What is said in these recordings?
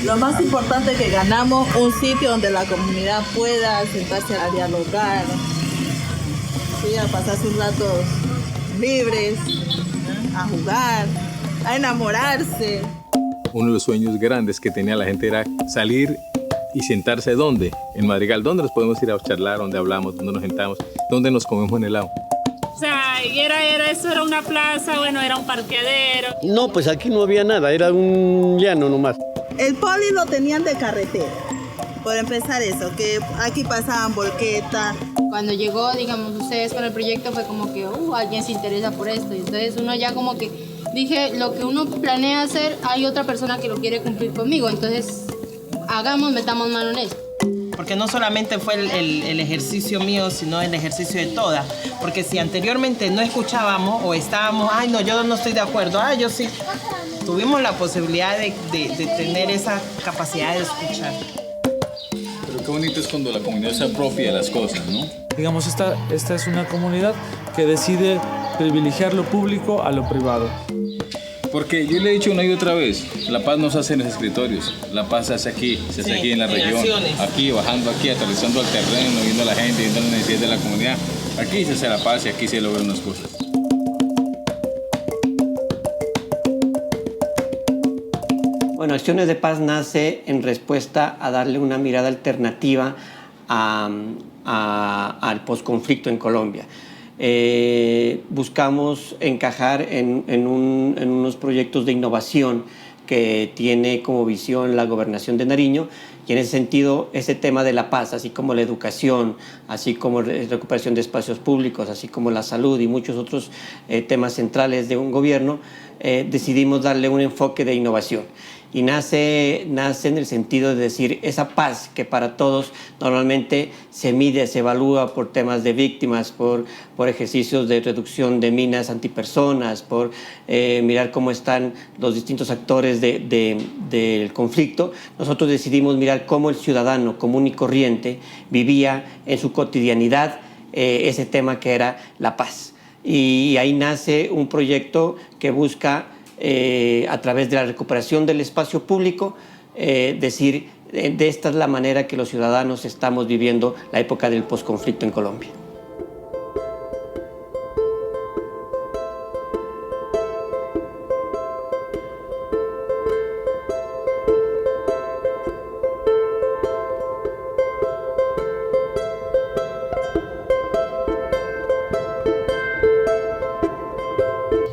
Lo más importante es que ganamos un sitio donde la comunidad pueda sentarse a dialogar, sí, a pasar sus ratos libres, a jugar, a enamorarse. Uno de los sueños grandes que tenía la gente era salir y sentarse ¿dónde? En Madrigal. ¿Dónde nos podemos ir a charlar? ¿Dónde hablamos? ¿Dónde nos sentamos? ¿Dónde nos comemos un helado? O sea, eso era una plaza, bueno, era un parqueadero. No, pues aquí no había nada, era un llano nomás. El poli lo tenían de carretera, por empezar eso, que aquí pasaban volquetas. Cuando llegó, digamos, ustedes con el proyecto fue como que, alguien se interesa por esto. Y entonces uno ya como que, dije, lo que uno planea hacer, hay otra persona que lo quiere cumplir conmigo. Entonces, metamos mano en eso. Porque no solamente fue el ejercicio mío, sino el ejercicio de todas. Porque si anteriormente no escuchábamos o estábamos, ay no, yo no estoy de acuerdo, yo sí. Tuvimos la posibilidad de tener esa capacidad de escuchar. Pero qué bonito es cuando la comunidad se apropia de las cosas, ¿no? Digamos, esta es una comunidad que decide privilegiar lo público a lo privado. Porque yo le he dicho una y otra vez, la paz no se hace en los escritorios, la paz se hace aquí aquí en la región, acciones. Aquí, bajando aquí, aterrizando al terreno, viendo a la gente, viendo las necesidades de la comunidad. Aquí se hace la paz y aquí se logran unas cosas. Bueno, Acciones de Paz nace en respuesta a darle una mirada alternativa al posconflicto en Colombia. Buscamos encajar en unos proyectos de innovación que tiene como visión la Gobernación de Nariño, y en ese sentido ese tema de la paz, así como la educación, así como la recuperación de espacios públicos, así como la salud y muchos otros temas centrales de un gobierno, decidimos darle un enfoque de innovación. Y nace en el sentido de decir esa paz que para todos normalmente se mide, se evalúa por temas de víctimas, por ejercicios de reducción de minas antipersonas, por mirar cómo están los distintos actores del conflicto. Nosotros decidimos mirar cómo el ciudadano común y corriente vivía en su cotidianidad ese tema que era la paz. Y ahí nace un proyecto que busca a través de la recuperación del espacio público, decir, de esta es la manera que los ciudadanos estamos viviendo la época del posconflicto en Colombia.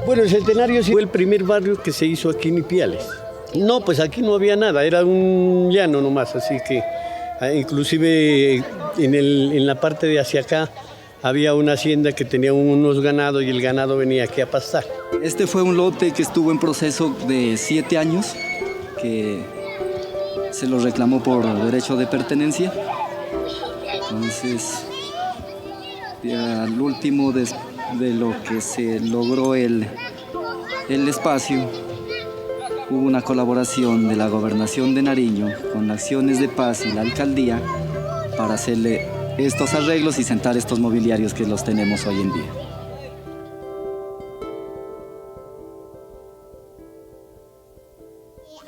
Bueno, el Centenario fue el primer barrio que se hizo aquí en Ipiales. No, pues aquí no había nada, era un llano nomás, así que inclusive en la parte de hacia acá había una hacienda que tenía unos ganados y el ganado venía aquí a pastar. Este fue un lote que estuvo en proceso de 7 años, que se lo reclamó por derecho de pertenencia. Entonces, al último de lo que se logró el espacio, hubo una colaboración de la Gobernación de Nariño con Acciones de Paz y la Alcaldía para hacerle estos arreglos y sentar estos mobiliarios que los tenemos hoy en día.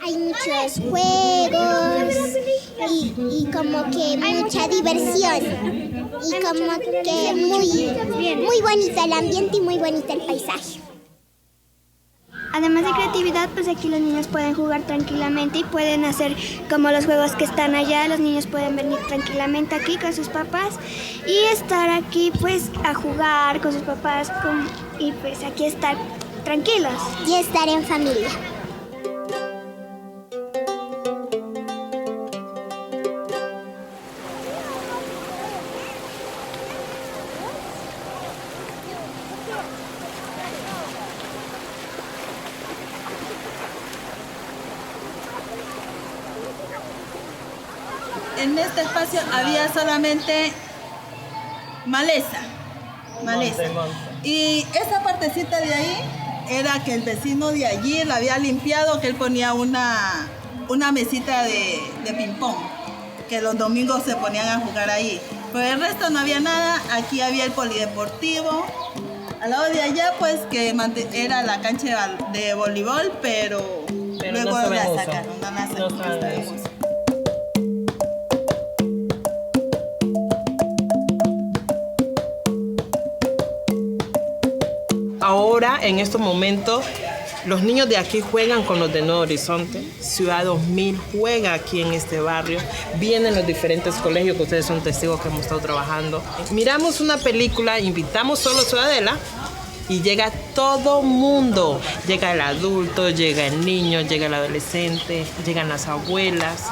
Hay muchos juegos y como que mucha diversión y como que muy bonito el ambiente y muy bonito el paisaje. Además de creatividad, pues aquí los niños pueden jugar tranquilamente y pueden hacer como los juegos que están allá. Los niños pueden venir tranquilamente aquí con sus papás y estar aquí pues a jugar con sus papás y pues aquí estar tranquilos. Y estar en familia. En este espacio había solamente maleza. Y esa partecita de ahí era que el vecino de allí la había limpiado, que él ponía una mesita de ping-pong, que los domingos se ponían a jugar ahí. Pero el resto no había nada. Aquí había el polideportivo. Al lado de allá, pues, que era la cancha de voleibol, pero Pero luego no la saben uso. sacaron, no la sacaron, No saben está en uso. uso. Ahora, en estos momentos, los niños de aquí juegan con los de Nuevo Horizonte. Ciudad 2000 juega aquí en este barrio. Vienen los diferentes colegios, que ustedes son testigos que hemos estado trabajando. Miramos una película, invitamos solo Ciudadela y llega todo mundo. Llega el adulto, llega el niño, llega el adolescente, llegan las abuelas.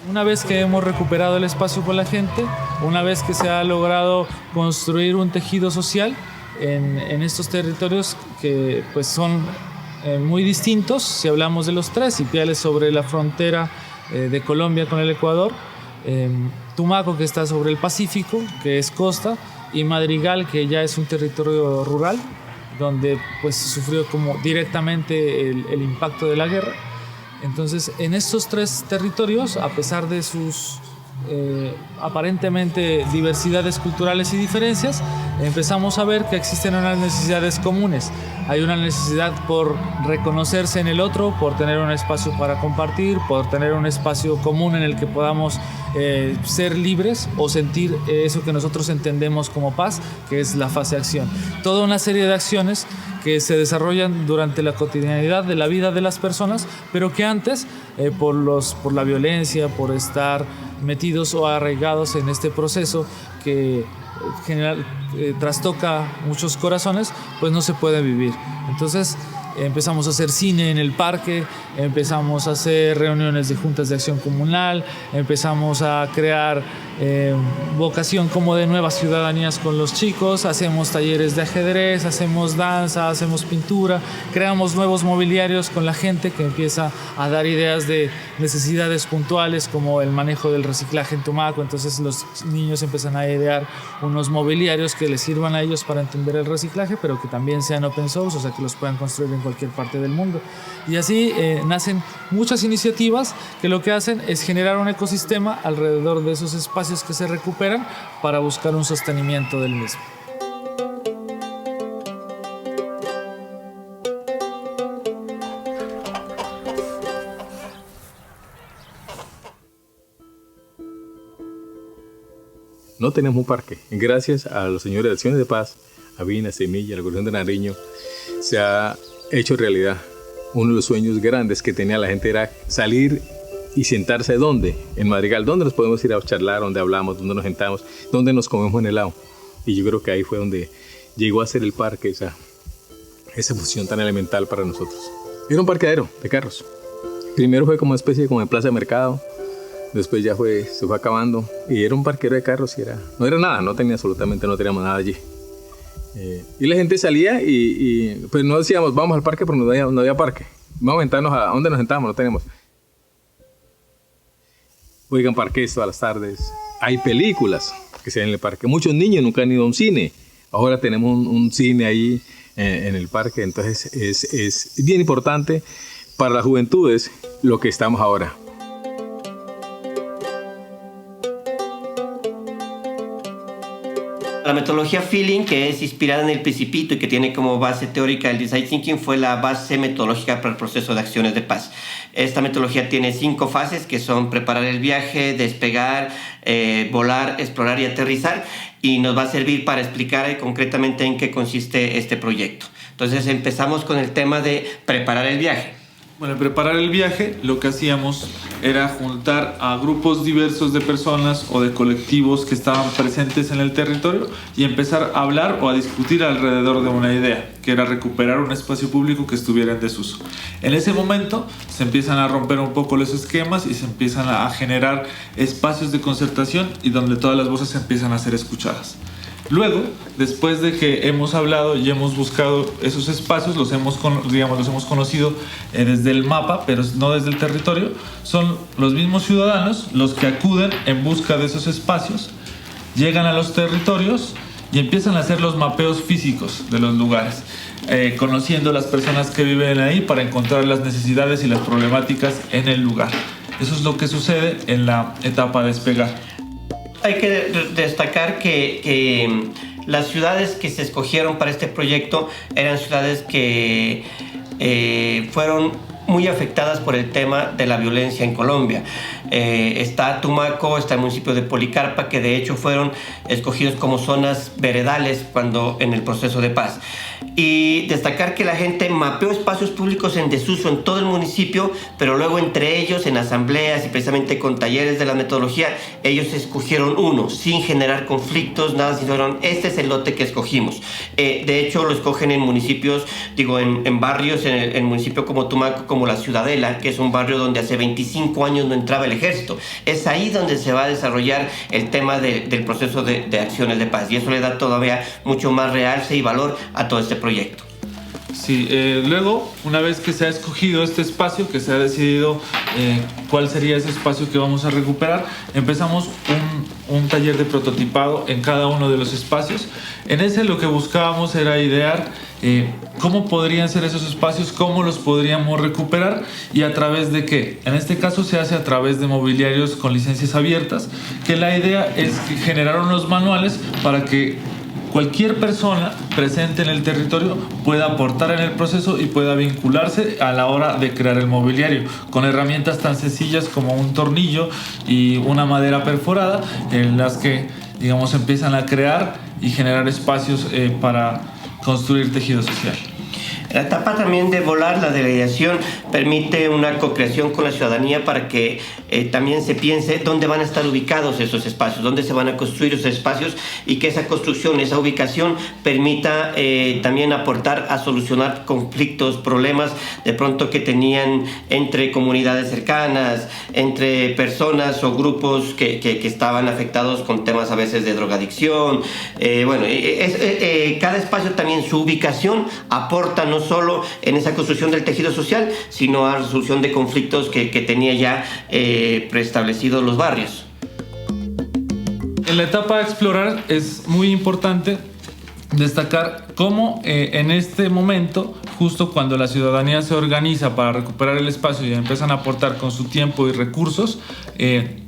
Una vez que hemos recuperado el espacio con la gente, una vez que se ha logrado construir un tejido social en estos territorios que pues son muy distintos, si hablamos de los tres, Ipiales sobre la frontera de Colombia con el Ecuador, Tumaco que está sobre el Pacífico, que es costa, y Madrigal que ya es un territorio rural, donde pues sufrió como directamente el impacto de la guerra. Entonces, en estos tres territorios, a pesar de sus aparentemente diversidades culturales y diferencias, empezamos a ver que existen unas necesidades comunes. Hay una necesidad por reconocerse en el otro, por tener un espacio para compartir, por tener un espacio común en el que podamos ser libres o sentir eso que nosotros entendemos como paz, que es la fase de acción. Toda una serie de acciones que se desarrollan durante la cotidianidad de la vida de las personas, pero que antes, por la violencia, por estar metidos o arraigados en este proceso que trastoca muchos corazones, pues no se puede vivir. Entonces empezamos a hacer cine en el parque, empezamos a hacer reuniones de juntas de acción comunal, empezamos a crear vocación como de nuevas ciudadanías con los chicos, hacemos talleres de ajedrez, hacemos danza, hacemos pintura, creamos nuevos mobiliarios con la gente que empieza a dar ideas de necesidades puntuales como el manejo del reciclaje en Tumaco. Entonces los niños empiezan a idear unos mobiliarios que les sirvan a ellos para entender el reciclaje, pero que también sean open source, o sea que los puedan construir en cualquier parte del mundo. Y así nacen muchas iniciativas que lo que hacen es generar un ecosistema alrededor de esos espacios que se recuperan para buscar un sostenimiento del mismo. No tenemos un parque. Gracias a los señores de Acciones de Paz, a Vina, Semilla, la Gobernación de Nariño, se ha hecho realidad. Uno de los sueños grandes que tenía la gente era salir y sentarse ¿dónde? En Madrigal. ¿Dónde nos podemos ir a charlar? ¿Dónde hablamos? ¿Dónde nos sentamos? ¿Dónde nos comemos un helado? Y yo creo que ahí fue donde llegó a ser el parque esa función tan elemental para nosotros. Era un parqueadero de carros. Primero fue como una especie de plaza de mercado. Después ya se fue acabando y era un parqueadero de carros y no era nada, no teníamos nada allí. Y la gente salía y pues no decíamos vamos al parque porque no había parque. Vamos a sentarnos a dónde nos sentamos, no tenemos. Oigan, parques todas las tardes. Hay películas que se ven en el parque. Muchos niños nunca han ido a un cine. Ahora tenemos un cine ahí en el parque. Entonces es bien importante para las juventudes lo que estamos ahora. La metodología Feeling, que es inspirada en el Principito y que tiene como base teórica el Design Thinking, fue la base metodológica para el proceso de acciones de paz. Esta metodología tiene 5 fases, que son preparar el viaje, despegar, volar, explorar y aterrizar, y nos va a servir para explicar concretamente en qué consiste este proyecto. Entonces empezamos con el tema de preparar el viaje. Bueno, preparar el viaje, lo que hacíamos era juntar a grupos diversos de personas o de colectivos que estaban presentes en el territorio y empezar a hablar o a discutir alrededor de una idea, que era recuperar un espacio público que estuviera en desuso. En ese momento se empiezan a romper un poco los esquemas y se empiezan a generar espacios de concertación y donde todas las voces empiezan a ser escuchadas. Luego, después de que hemos hablado y hemos buscado esos espacios, los hemos conocido desde el mapa, pero no desde el territorio, son los mismos ciudadanos los que acuden en busca de esos espacios, llegan a los territorios y empiezan a hacer los mapeos físicos de los lugares, conociendo las personas que viven ahí para encontrar las necesidades y las problemáticas en el lugar. Eso es lo que sucede en la etapa de despegar. Hay que destacar que las ciudades que se escogieron para este proyecto eran ciudades que fueron muy afectadas por el tema de la violencia en Colombia. Está Tumaco, está el municipio de Policarpa, que de hecho fueron escogidos como zonas veredales cuando en el proceso de paz. Y destacar que la gente mapeó espacios públicos en desuso en todo el municipio, pero luego entre ellos, en asambleas y precisamente con talleres de la metodología, ellos escogieron uno, sin generar conflictos, nada, sino este es el lote que escogimos. De hecho, lo escogen en municipios, en barrios, en el municipio como Tumaco, como La Ciudadela, que es un barrio donde hace 25 años no entraba el ejército. Es ahí donde se va a desarrollar el tema del proceso de acciones de paz, y eso le da todavía mucho más realce y valor a todo este proyecto. Sí, luego, una vez que se ha escogido este espacio, que se ha decidido cuál sería ese espacio que vamos a recuperar, empezamos un taller de prototipado en cada uno de los espacios. En ese lo que buscábamos era idear cómo podrían ser esos espacios, cómo los podríamos recuperar y a través de qué. En este caso se hace a través de mobiliarios con licencias abiertas, que la idea es generar unos manuales para que cualquier persona presente en el territorio pueda aportar en el proceso y pueda vincularse a la hora de crear el mobiliario, con herramientas tan sencillas como un tornillo y una madera perforada, en las que, digamos, empiezan a crear y generar espacios para construir tejido social. La etapa también de volar, la delegación, permite una co-creación con la ciudadanía para que también se piense dónde van a estar ubicados esos espacios, dónde se van a construir esos espacios, y que esa construcción, esa ubicación permita también aportar a solucionar conflictos, problemas de pronto que tenían entre comunidades cercanas, entre personas o grupos que estaban afectados con temas a veces de drogadicción. Cada espacio también, su ubicación aporta no solo en esa construcción del tejido social, sino a la resolución de conflictos que tenía ya preestablecidos los barrios. En la etapa de explorar es muy importante destacar cómo en este momento, justo cuando la ciudadanía se organiza para recuperar el espacio y empiezan a aportar con su tiempo y recursos,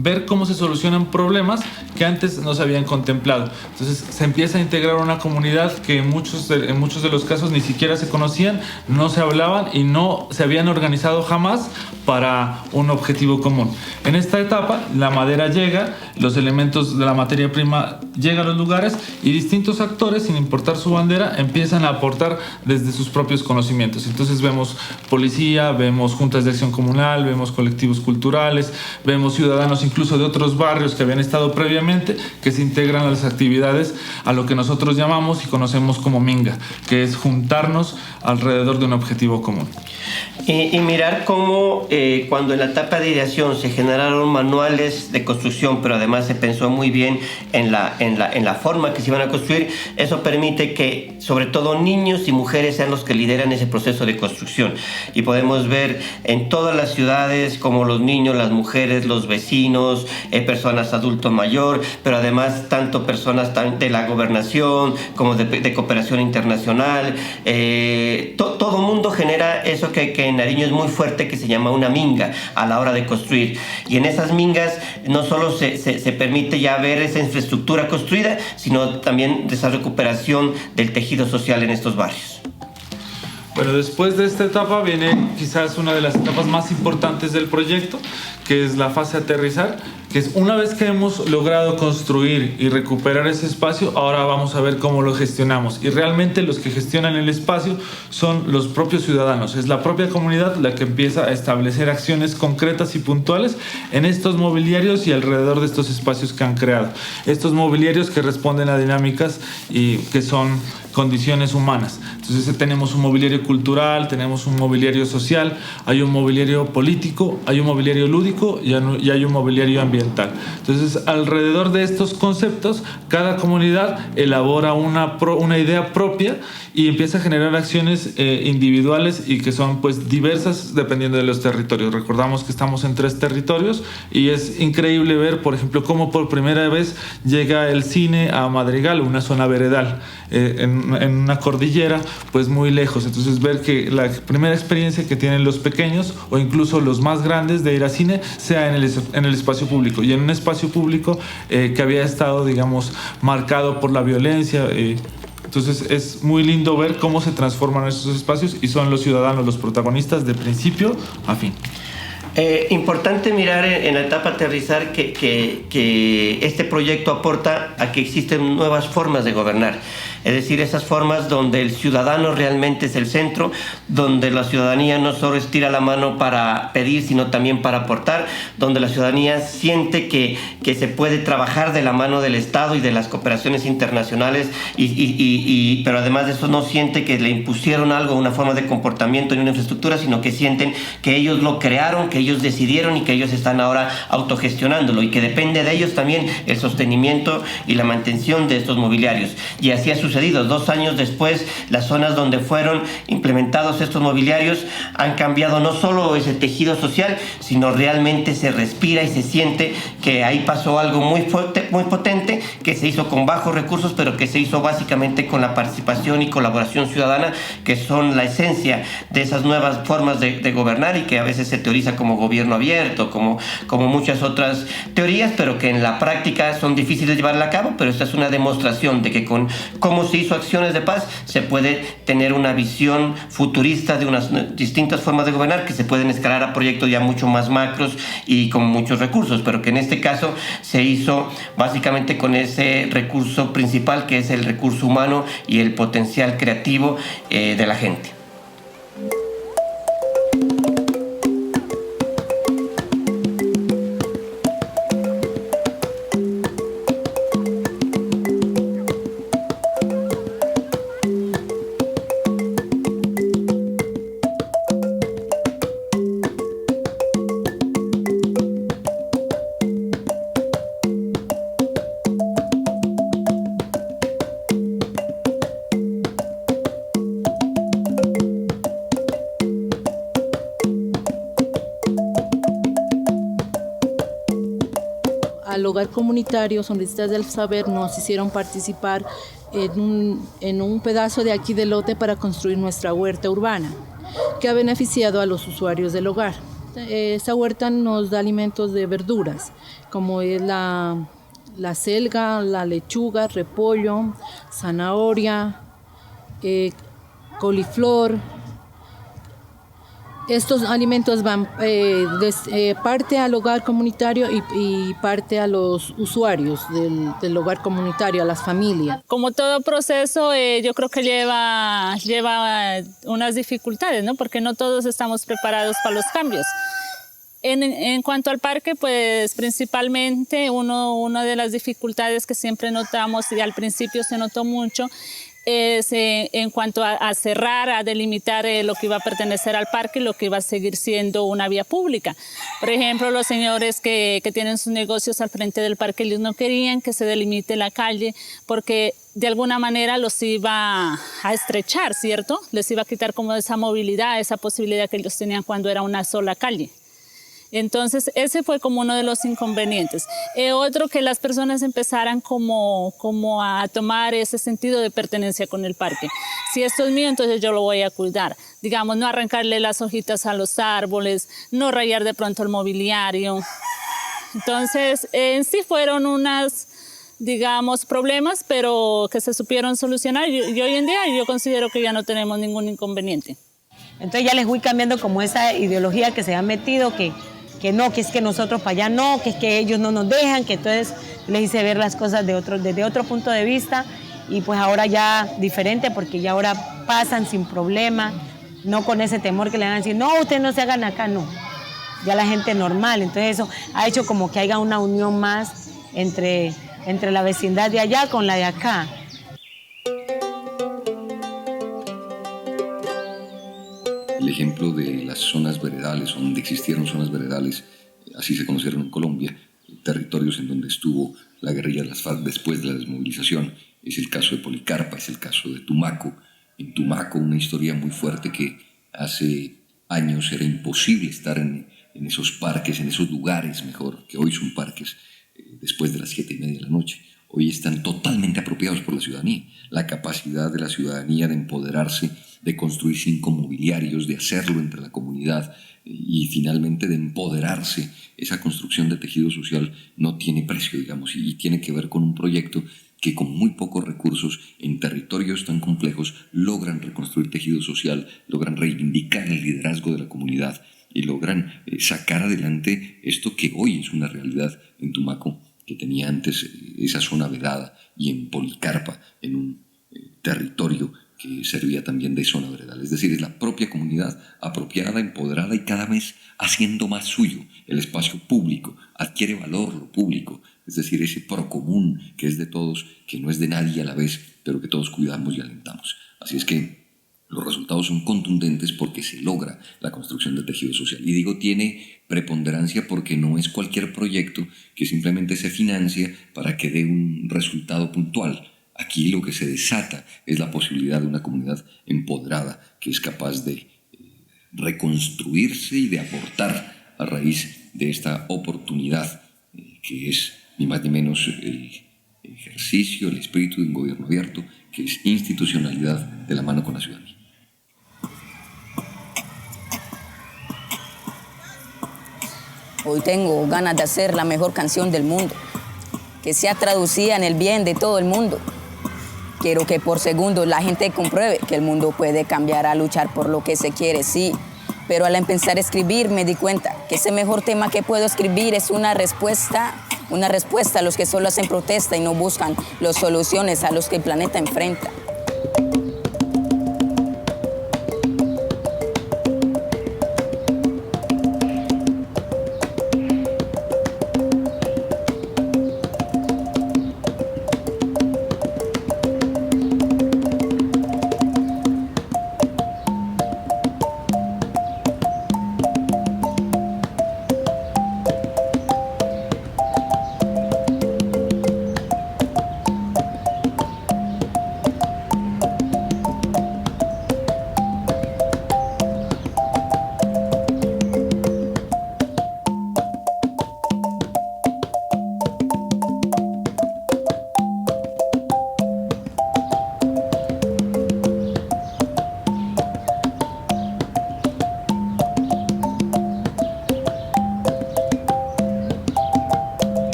ver cómo se solucionan problemas que antes no se habían contemplado. Entonces se empieza a integrar una comunidad que en muchos de los casos ni siquiera se conocían, no se hablaban y no se habían organizado jamás para un objetivo común. En esta etapa la madera llega, los elementos de la materia prima llegan a los lugares y distintos actores, sin importar su bandera, empiezan a aportar desde sus propios conocimientos. Entonces vemos policía, vemos juntas de acción comunal, vemos colectivos culturales, vemos ciudadanos incluso de otros barrios que habían estado previamente, que se integran a las actividades, a lo que nosotros llamamos y conocemos como minga, que es juntarnos alrededor de un objetivo común. Y mirar cómo cuando en la etapa de ideación se generaron manuales de construcción, pero además se pensó muy bien en la forma que se iban a construir, eso permite que sobre todo niños y mujeres sean los que lideran ese proceso de construcción. Y podemos ver en todas las ciudades como los niños, las mujeres, los vecinos, personas adulto mayor, pero además tanto personas de la gobernación como de cooperación internacional. Todo mundo genera eso que en Nariño es muy fuerte, que se llama una minga a la hora de construir. Y en esas mingas no solo se permite ya ver esa infraestructura construida, sino también esa recuperación del tejido social en estos barrios. Bueno, después de esta etapa viene quizás una de las etapas más importantes del proyecto, que es la fase de aterrizar, que es una vez que hemos logrado construir y recuperar ese espacio, ahora vamos a ver cómo lo gestionamos. Y realmente los que gestionan el espacio son los propios ciudadanos, es la propia comunidad la que empieza a establecer acciones concretas y puntuales en estos mobiliarios y alrededor de estos espacios que han creado. Estos mobiliarios que responden a dinámicas y que son condiciones humanas. Entonces tenemos un mobiliario cultural, tenemos un mobiliario social, hay un mobiliario político, hay un mobiliario lúdico y hay un mobiliario ambiental. Entonces alrededor de estos conceptos cada comunidad elabora una idea propia y empieza a generar acciones individuales y que son pues diversas dependiendo de los territorios. Recordamos que estamos en 3 territorios y es increíble ver, por ejemplo, cómo por primera vez llega el cine a Madrigal, una zona veredal, en una cordillera pues muy lejos. Entonces ver que la primera experiencia que tienen los pequeños o incluso los más grandes de ir al cine sea en el espacio público, y en un espacio público que había estado, digamos, marcado por la violencia, Entonces es muy lindo ver cómo se transforman esos espacios y son los ciudadanos los protagonistas de principio a fin. Importante mirar en la etapa aterrizar que este proyecto aporta a que existen nuevas formas de gobernar. Es decir, esas formas donde el ciudadano realmente es el centro, donde la ciudadanía no solo estira la mano para pedir, sino también para aportar, donde la ciudadanía siente que se puede trabajar de la mano del Estado y de las cooperaciones internacionales, pero además de eso no siente que le impusieron algo, una forma de comportamiento ni una infraestructura, sino que sienten que ellos lo crearon, que ellos decidieron y que ellos están ahora autogestionándolo y que depende de ellos también el sostenimiento y la mantención de estos mobiliarios. Y así ha sucedido. 2 años después, las zonas donde fueron implementados estos mobiliarios han cambiado no solo ese tejido social, sino realmente se respira y se siente que ahí pasó algo muy fuerte, muy potente, que se hizo con bajos recursos, pero que se hizo básicamente con la participación y colaboración ciudadana, que son la esencia de esas nuevas formas de gobernar y que a veces se teoriza como gobierno abierto, como muchas otras teorías, pero que en la práctica son difíciles de llevar a cabo. Pero esta es una demostración de que con cómo se hizo acciones de paz se puede tener una visión futurista de unas distintas formas de gobernar que se pueden escalar a proyectos ya mucho más macros y con muchos recursos, pero que en este caso se hizo básicamente con ese recurso principal, que es el recurso humano y el potencial creativo de la gente. Al Hogar Comunitario Sonrisas del Saber nos hicieron participar en un pedazo de aquí del lote para construir nuestra huerta urbana, que ha beneficiado a los usuarios del hogar. Esa huerta nos da alimentos de verduras, como es la selga, la lechuga, repollo, zanahoria, coliflor. Estos alimentos van parte al hogar comunitario y parte a los usuarios del hogar comunitario, a las familias. Como todo proceso, yo creo que lleva unas dificultades, ¿no? Porque no todos estamos preparados para los cambios. En cuanto al parque, pues principalmente una de las dificultades que siempre notamos, y al principio se notó mucho, es en cuanto a cerrar, a delimitar lo que iba a pertenecer al parque y lo que iba a seguir siendo una vía pública. Por ejemplo, los señores que tienen sus negocios al frente del parque, ellos no querían que se delimite la calle porque de alguna manera los iba a estrechar, ¿cierto? Les iba a quitar como esa movilidad, esa posibilidad que ellos tenían cuando era una sola calle. Entonces, ese fue como uno de los inconvenientes. Otro, que las personas empezaran como a tomar ese sentido de pertenencia con el parque. Si esto es mío, entonces yo lo voy a cuidar. Digamos, no arrancarle las hojitas a los árboles, no rayar de pronto el mobiliario. Entonces, en sí fueron digamos, problemas, pero que se supieron solucionar. Y hoy en día yo considero que ya no tenemos ningún inconveniente. Entonces ya les voy cambiando como esa ideología que se ha metido, que no, que es que nosotros para allá no, que es que ellos no nos dejan, que entonces les hice ver las cosas desde otro punto de vista, y pues ahora ya diferente, porque ya ahora pasan sin problema, no con ese temor que le van a decir, no, ustedes no se hagan acá, no. Ya la gente normal, entonces eso ha hecho como que haya una unión más entre la vecindad de allá con la de acá. El ejemplo de las zonas veredales, donde existieron zonas veredales, así se conocieron en Colombia, territorios en donde estuvo la guerrilla de las FARC después de la desmovilización. Es el caso de Policarpa, es el caso de Tumaco. En Tumaco, una historia muy fuerte, que hace años era imposible estar en esos parques, en esos lugares, mejor, que hoy son parques, después de las 7:30 de la noche. Hoy están totalmente apropiados por la ciudadanía. La capacidad de la ciudadanía de empoderarse, de construir 5 mobiliarios, de hacerlo entre la comunidad y finalmente de empoderarse, esa construcción de tejido social no tiene precio, digamos, y tiene que ver con un proyecto que con muy pocos recursos en territorios tan complejos logran reconstruir tejido social, logran reivindicar el liderazgo de la comunidad y logran sacar adelante esto que hoy es una realidad en Tumaco, que tenía antes esa zona vedada, y en Policarpa, en un territorio que servía también de zona veredal. Es decir, es la propia comunidad apropiada, empoderada y cada vez haciendo más suyo el espacio público, adquiere valor lo público, es decir, ese procomún que es de todos, que no es de nadie a la vez, pero que todos cuidamos y alentamos. Así es que los resultados son contundentes porque se logra la construcción de tejido social. Y digo, tiene preponderancia porque no es cualquier proyecto que simplemente se financia para que dé un resultado puntual. Aquí lo que se desata es la posibilidad de una comunidad empoderada que es capaz de reconstruirse y de aportar a raíz de esta oportunidad que es ni más ni menos el ejercicio, el espíritu de un gobierno abierto, que es institucionalidad de la mano con la ciudadanía. Hoy tengo ganas de hacer la mejor canción del mundo, que sea traducida en el bien de todo el mundo. Quiero que por segundo la gente compruebe que el mundo puede cambiar a luchar por lo que se quiere, sí. Pero al empezar a escribir me di cuenta que ese mejor tema que puedo escribir es una respuesta a los que solo hacen protesta y no buscan las soluciones a los que el planeta enfrenta.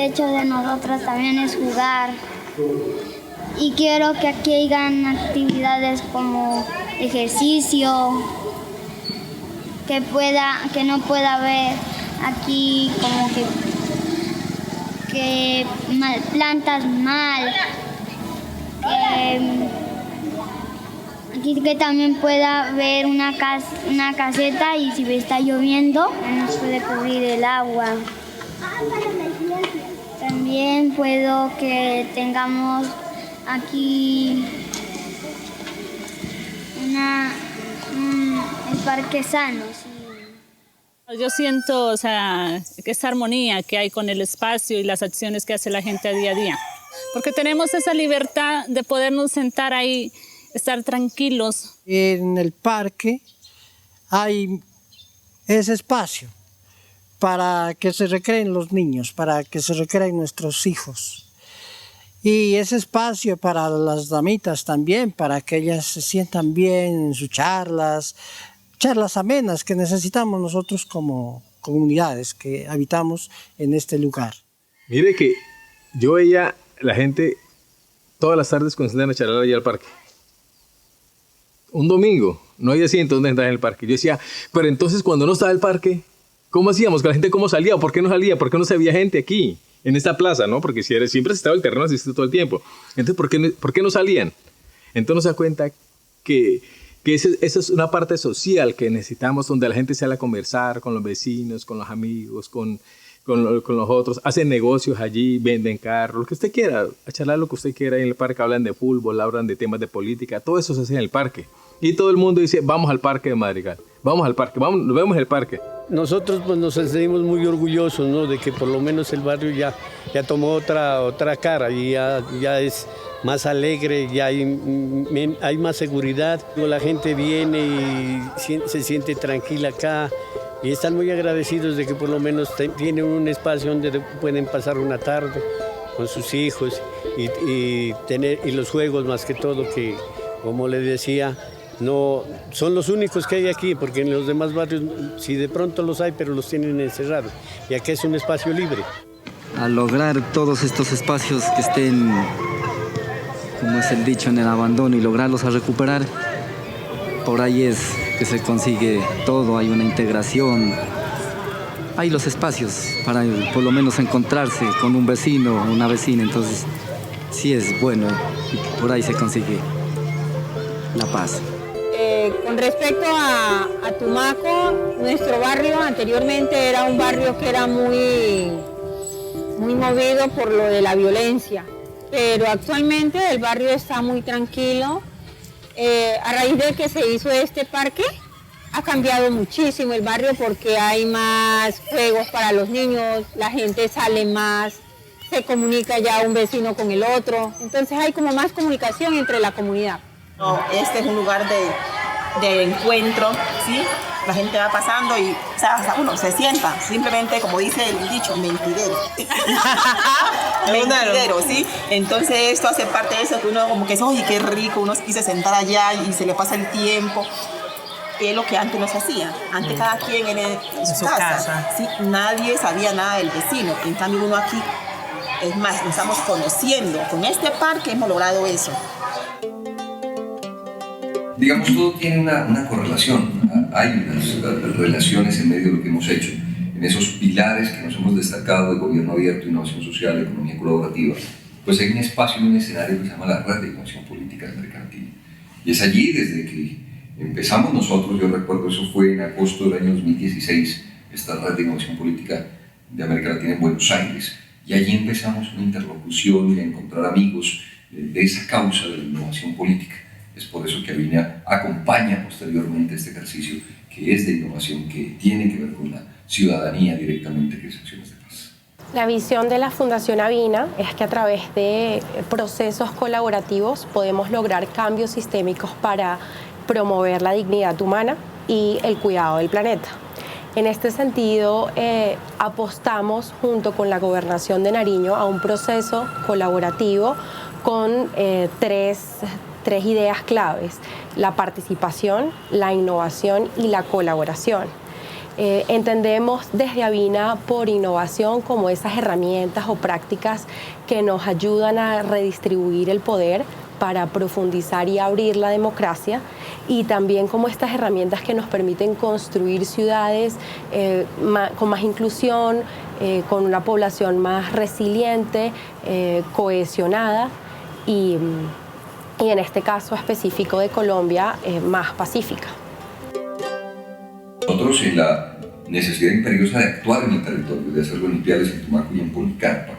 De nosotros también es jugar, y quiero que aquí hayan actividades como ejercicio, que no pueda haber aquí como que plantas mal, aquí que también pueda haber una caseta y si está lloviendo nos puede cubrir el agua. También puedo que tengamos aquí el parque sano. Sí. Yo siento, o sea, esa armonía que hay con el espacio y las acciones que hace la gente a día, porque tenemos esa libertad de podernos sentar ahí, estar tranquilos. En el parque hay ese espacio para que se recreen los niños, para que se recreen nuestros hijos. Y ese espacio para las damitas también, para que ellas se sientan bien en sus charlas amenas que necesitamos nosotros como comunidades que habitamos en este lugar. Mire que yo veía la gente todas las tardes cuando se iban a charlar allá al parque. Un domingo, no había asiento donde entrar en el parque. Yo decía, pero entonces cuando no estaba el parque, ¿cómo hacíamos? ¿Que la gente cómo salía? ¿Por qué no salía? ¿Por qué no se veía gente aquí, en esta plaza? ¿No? Porque siempre se estaba el terreno asistido todo el tiempo. Entonces, ¿por qué no salían? Entonces nos da cuenta que esa es una parte social que necesitamos, donde la gente sale a conversar con los vecinos, con los amigos, con los otros, hacen negocios allí, venden carros, lo que usted quiera, a charlar lo que usted quiera. En el parque hablan de fútbol, hablan de temas de política, todo eso se hace en el parque. Y todo el mundo dice, vamos al parque de Madrigal, vamos al parque, vamos, nos vemos en el parque. Nosotros pues, nos sentimos muy orgullosos, ¿no?, de que por lo menos el barrio ya tomó otra cara y ya es más alegre, ya hay más seguridad. La gente viene y se siente tranquila acá y están muy agradecidos de que por lo menos tienen un espacio donde pueden pasar una tarde sus hijos y los juegos más que todo, que como les decía, no son los únicos que hay aquí, porque en los demás barrios sí de pronto los hay, pero los tienen encerrados, y aquí es un espacio libre. A lograr todos estos espacios que estén, como es el dicho, en el abandono y lograrlos a recuperar, por ahí es que se consigue todo, hay una integración, hay los espacios para por lo menos encontrarse con un vecino o una vecina, entonces sí es bueno y por ahí se consigue la paz. Con respecto a Tumaco, nuestro barrio anteriormente era un barrio que era muy movido por lo de la violencia, pero actualmente el barrio está muy tranquilo. A raíz de que se hizo este parque, ha cambiado muchísimo el barrio porque hay más juegos para los niños, la gente sale más, se comunica ya un vecino con el otro, entonces hay como más comunicación entre la comunidad. No, este es un lugar de encuentro, ¿sí? La gente va pasando y, o sea, hasta uno se sienta, simplemente como dice el dicho, mentidero. Mentidero, ¿sí? Entonces esto hace parte de eso, que uno como que es, oye, qué rico, uno quise sentar allá y se le pasa el tiempo. Que es lo que antes no se hacía. Antes cada quien en su casa. ¿Sí? Nadie sabía nada del vecino. En cambio uno aquí, es más, nos estamos conociendo. Con este parque hemos logrado eso. Digamos, todo tiene una correlación. Hay unas relaciones en medio de lo que hemos hecho. En esos pilares que nos hemos destacado de gobierno abierto, innovación social, economía colaborativa, pues hay un espacio, un escenario que se llama la Red de Innovación Política de América Latina. Y es allí desde que empezamos nosotros, yo recuerdo, eso fue en agosto del año 2016, esta Red de Innovación Política de América Latina en Buenos Aires. Y allí empezamos una interlocución y a encontrar amigos de esa causa de la innovación política. Es por eso que Avina acompaña posteriormente este ejercicio que es de innovación, que tiene que ver con la ciudadanía directamente, que es Acciones de Paz. La visión de la Fundación Avina es que a través de procesos colaborativos podemos lograr cambios sistémicos para promover la dignidad humana y el cuidado del planeta. En este sentido, apostamos junto con la Gobernación de Nariño a un proceso colaborativo con tres ideas claves: la participación, la innovación y la colaboración. Entendemos desde Avina por innovación como esas herramientas o prácticas que nos ayudan a redistribuir el poder para profundizar y abrir la democracia, y también como estas herramientas que nos permiten construir ciudades con más inclusión, con una población más resiliente, cohesionada y en este caso específico de Colombia, más pacífica. Nosotros, en la necesidad imperiosa de actuar en el territorio, de hacerlo en Ipiales, en Tumaco y en Policarpa,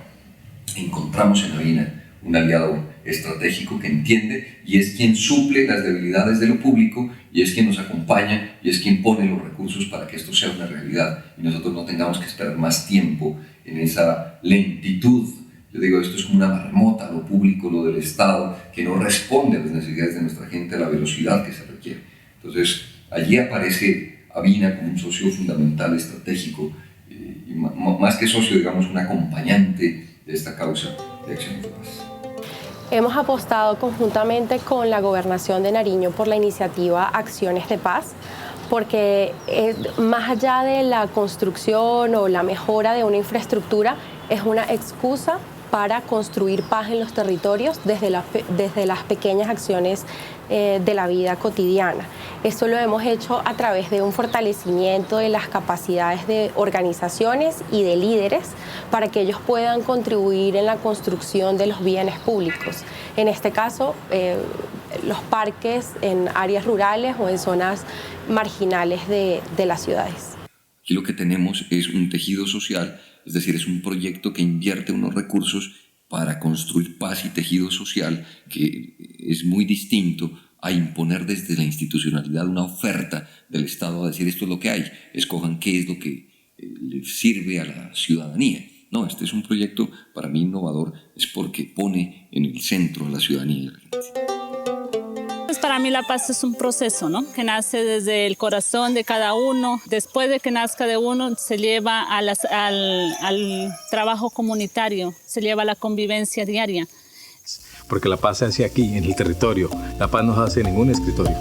encontramos en Avina un aliado estratégico que entiende y es quien suple las debilidades de lo público y es quien nos acompaña y es quien pone los recursos para que esto sea una realidad y nosotros no tengamos que esperar más tiempo en esa lentitud. Yo digo, esto es como una marmota, lo público, lo del Estado, que no responde a las necesidades de nuestra gente, a la velocidad que se requiere. Entonces, allí aparece Avina como un socio fundamental, estratégico, y más que socio, digamos, un acompañante de esta causa de Acciones de Paz. Hemos apostado conjuntamente con la Gobernación de Nariño por la iniciativa Acciones de Paz, porque más allá de la construcción o la mejora de una infraestructura, es una excusa para construir paz en los territorios desde las pequeñas acciones de la vida cotidiana. Esto lo hemos hecho a través de un fortalecimiento de las capacidades de organizaciones y de líderes para que ellos puedan contribuir en la construcción de los bienes públicos. En este caso, los parques en áreas rurales o en zonas marginales de las ciudades. Aquí lo que tenemos es un tejido social, es decir, es un proyecto que invierte unos recursos para construir paz y tejido social, que es muy distinto a imponer desde la institucionalidad una oferta del Estado a decir esto es lo que hay, escojan qué es lo que les sirve a la ciudadanía. No, este es un proyecto para mí innovador, es porque pone en el centro a la ciudadanía y a la gente. Pues para para mí la paz es un proceso, ¿no? Que nace desde el corazón de cada uno. Después de que nazca de uno, se lleva al trabajo comunitario, se lleva a la convivencia diaria. Porque la paz se hace aquí, en el territorio. La paz no se hace en ningún escritorio.